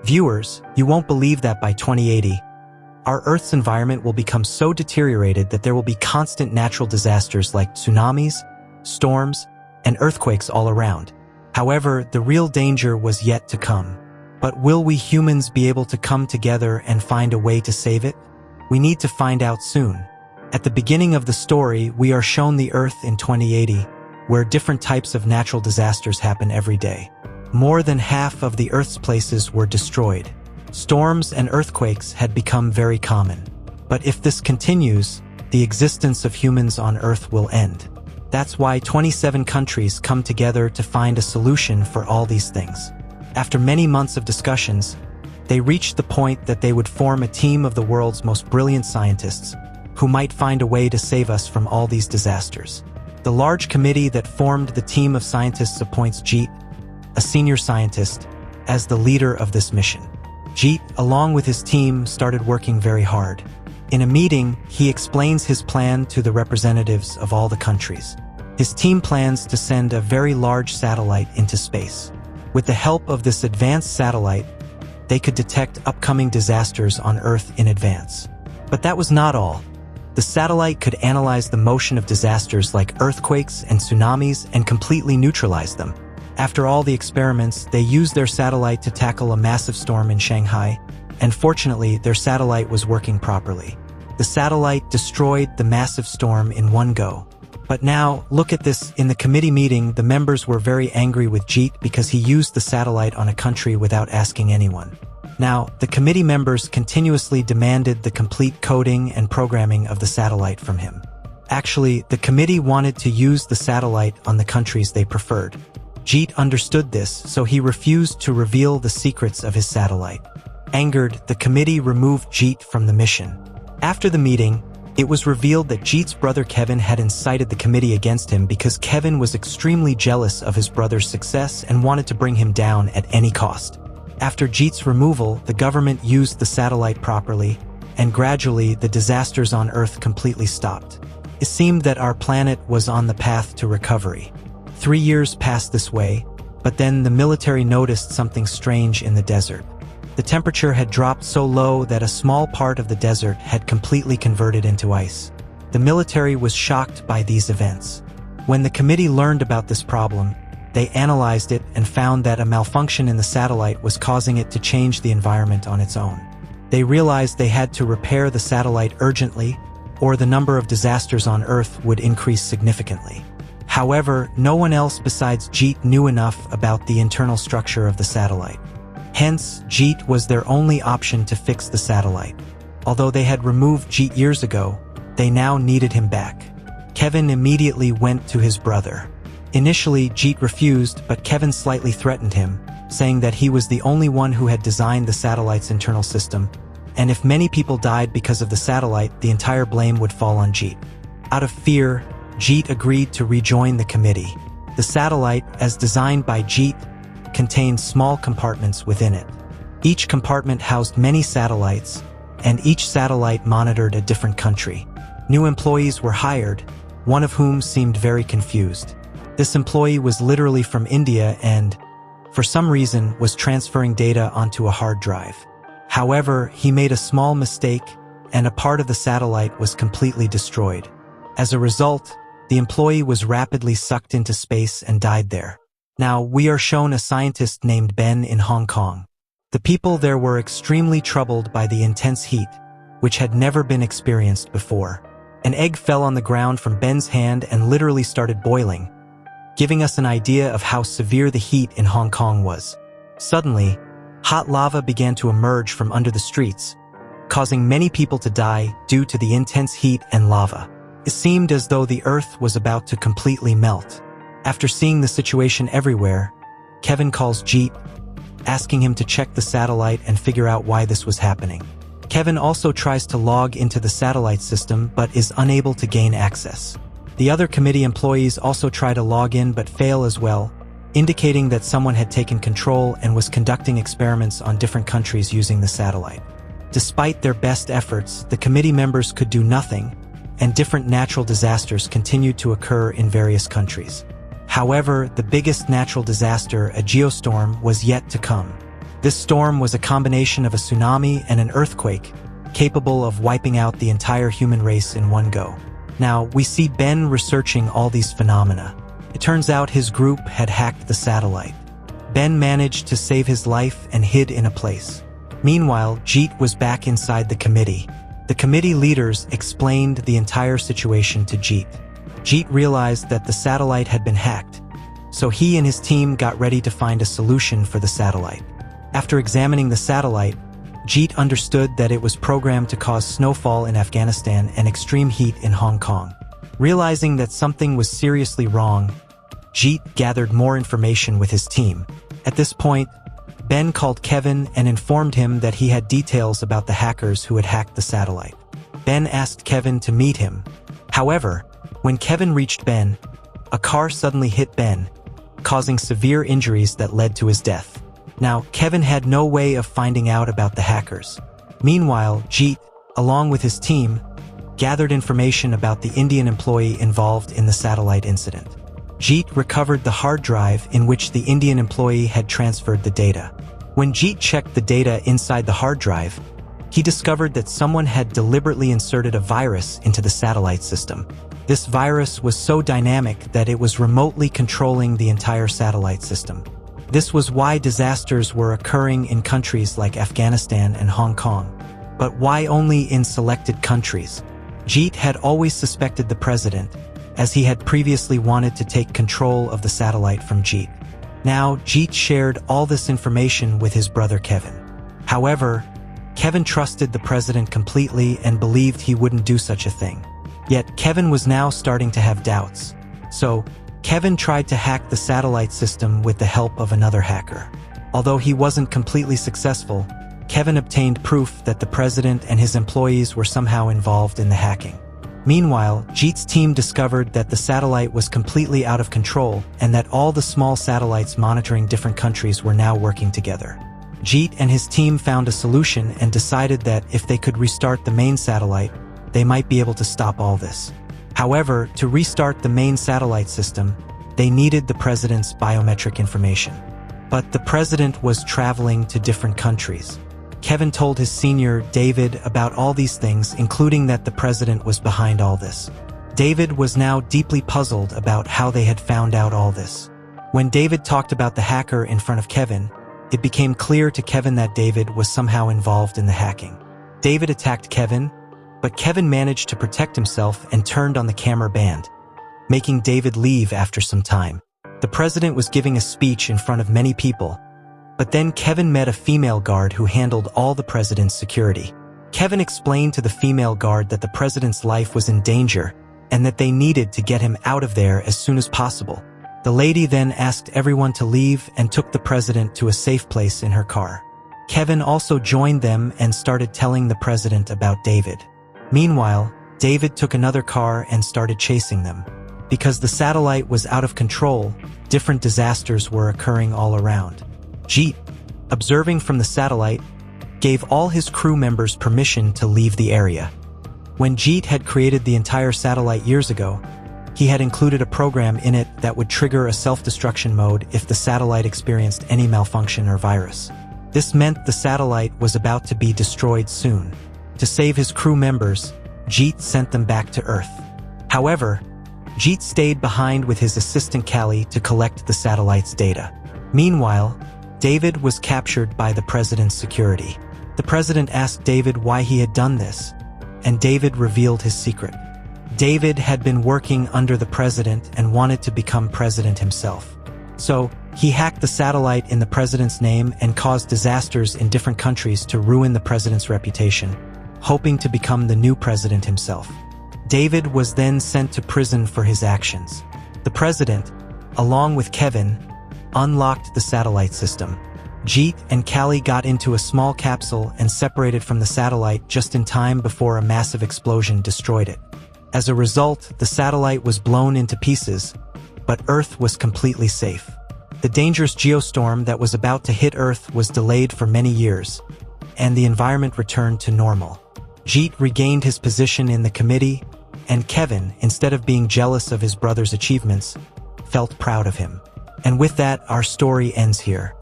Viewers, you won't believe that by 2080, our Earth's environment will become so deteriorated that there will be constant natural disasters like tsunamis, storms, and earthquakes all around. However, the real danger was yet to come. But will we humans be able to come together and find a way to save it? We need to find out soon. At the beginning of the story, we are shown the Earth in 2080, where different types of natural disasters happen every day. More than half of the Earth's places were destroyed. Storms and earthquakes had become very common. But if this continues, the existence of humans on Earth will end. That's why 27 countries come together to find a solution for all these things. After many months of discussions, they reached the point that they would form a team of the world's most brilliant scientists who might find a way to save us from all these disasters. The large committee that formed the team of scientists appoints Jeet, a senior scientist, as the leader of this mission. Jeet, along with his team, started working very hard. In a meeting, he explains his plan to the representatives of all the countries. His team plans to send a very large satellite into space. With the help of this advanced satellite, they could detect upcoming disasters on Earth in advance. But that was not all. The satellite could analyze the motion of disasters like earthquakes and tsunamis and completely neutralize them. After all the experiments, they used their satellite to tackle a massive storm in Shanghai, and fortunately, their satellite was working properly. The satellite destroyed the massive storm in one go. But now, look at this. In the committee meeting, the members were very angry with Jeet because he used the satellite on a country without asking anyone. Now, the committee members continuously demanded the complete coding and programming of the satellite from him. Actually, the committee wanted to use the satellite on the countries they preferred. Jeet understood this, so he refused to reveal the secrets of his satellite. Angered, the committee removed Jeet from the mission. After the meeting, it was revealed that Jeet's brother Kevin had incited the committee against him because Kevin was extremely jealous of his brother's success and wanted to bring him down at any cost. After Jeet's removal, the government used the satellite properly, and gradually the disasters on Earth completely stopped. It seemed that our planet was on the path to recovery. 3 years passed this way, but then the military noticed something strange in the desert. The temperature had dropped so low that a small part of the desert had completely converted into ice. The military was shocked by these events. When the committee learned about this problem, they analyzed it and found that a malfunction in the satellite was causing it to change the environment on its own. They realized they had to repair the satellite urgently, or the number of disasters on Earth would increase significantly. However, no one else besides Jeet knew enough about the internal structure of the satellite. Hence, Jeet was their only option to fix the satellite. Although they had removed Jeet years ago, they now needed him back. Kevin immediately went to his brother. Initially, Jeet refused, but Kevin slightly threatened him, saying that he was the only one who had designed the satellite's internal system, and if many people died because of the satellite, the entire blame would fall on Jeet. Out of fear, Jeet agreed to rejoin the committee. The satellite, as designed by Jeet, contained small compartments within it. Each compartment housed many satellites, and each satellite monitored a different country. New employees were hired, one of whom seemed very confused. This employee was literally from India and, for some reason, was transferring data onto a hard drive. However, he made a small mistake, and a part of the satellite was completely destroyed. As a result, the employee was rapidly sucked into space and died there. Now, we are shown a scientist named Ben in Hong Kong. The people there were extremely troubled by the intense heat, which had never been experienced before. An egg fell on the ground from Ben's hand and literally started boiling, giving us an idea of how severe the heat in Hong Kong was. Suddenly, hot lava began to emerge from under the streets, causing many people to die due to the intense heat and lava. It seemed as though the Earth was about to completely melt. After seeing the situation everywhere, Kevin calls Jeet, asking him to check the satellite and figure out why this was happening. Kevin also tries to log into the satellite system but is unable to gain access. The other committee employees also try to log in but fail as well, indicating that someone had taken control and was conducting experiments on different countries using the satellite. Despite their best efforts, the committee members could do nothing, and different natural disasters continued to occur in various countries. However, the biggest natural disaster, a geostorm, was yet to come. This storm was a combination of a tsunami and an earthquake, capable of wiping out the entire human race in one go. Now, we see Ben researching all these phenomena. It turns out his group had hacked the satellite. Ben managed to save his life and hid in a place. Meanwhile, Jeet was back inside the committee. The committee leaders explained the entire situation to Jeet. Jeet realized that the satellite had been hacked, so he and his team got ready to find a solution for the satellite. After examining the satellite, Jeet understood that it was programmed to cause snowfall in Afghanistan and extreme heat in Hong Kong. Realizing that something was seriously wrong, Jeet gathered more information with his team. At this point, Ben called Kevin and informed him that he had details about the hackers who had hacked the satellite. Ben asked Kevin to meet him. However, when Kevin reached Ben, a car suddenly hit Ben, causing severe injuries that led to his death. Now, Kevin had no way of finding out about the hackers. Meanwhile, Jeet, along with his team, gathered information about the Indian employee involved in the satellite incident. Jeet recovered the hard drive in which the Indian employee had transferred the data. When Jeet checked the data inside the hard drive, he discovered that someone had deliberately inserted a virus into the satellite system. This virus was so dynamic that it was remotely controlling the entire satellite system. This was why disasters were occurring in countries like Afghanistan and Hong Kong. But why only in selected countries? Jeet had always suspected the president, as he had previously wanted to take control of the satellite from Jeet. Now, Jeet shared all this information with his brother Kevin. However, Kevin trusted the president completely and believed he wouldn't do such a thing. Yet, Kevin was now starting to have doubts. So, Kevin tried to hack the satellite system with the help of another hacker. Although he wasn't completely successful, Kevin obtained proof that the president and his employees were somehow involved in the hacking. Meanwhile, Jeet's team discovered that the satellite was completely out of control and that all the small satellites monitoring different countries were now working together. Jeet and his team found a solution and decided that if they could restart the main satellite, they might be able to stop all this. However, to restart the main satellite system, they needed the president's biometric information. But the president was traveling to different countries. Kevin told his senior, David, about all these things, including that the president was behind all this. David was now deeply puzzled about how they had found out all this. When David talked about the hacker in front of Kevin, it became clear to Kevin that David was somehow involved in the hacking. David attacked Kevin, but Kevin managed to protect himself and turned on the camera band, making David leave after some time. The president was giving a speech in front of many people, but then Kevin met a female guard who handled all the president's security. Kevin explained to the female guard that the president's life was in danger and that they needed to get him out of there as soon as possible. The lady then asked everyone to leave and took the president to a safe place in her car. Kevin also joined them and started telling the president about David. Meanwhile, David took another car and started chasing them. Because the satellite was out of control, different disasters were occurring all around. Jeet, observing from the satellite, gave all his crew members permission to leave the area. When Jeet had created the entire satellite years ago, he had included a program in it that would trigger a self-destruction mode if the satellite experienced any malfunction or virus. This meant the satellite was about to be destroyed soon. To save his crew members, Jeet sent them back to Earth. However, Jeet stayed behind with his assistant Callie to collect the satellite's data. Meanwhile, David was captured by the president's security. The president asked David why he had done this, and David revealed his secret. David had been working under the president and wanted to become president himself. So, he hacked the satellite in the president's name and caused disasters in different countries to ruin the president's reputation, hoping to become the new president himself. David was then sent to prison for his actions. The president, along with Kevin, unlocked the satellite system. Jeet and Callie got into a small capsule and separated from the satellite just in time before a massive explosion destroyed it. As a result, the satellite was blown into pieces, but Earth was completely safe. The dangerous geostorm that was about to hit Earth was delayed for many years, and the environment returned to normal. Jeet regained his position in the committee, and Kevin, instead of being jealous of his brother's achievements, felt proud of him. And with that, our story ends here.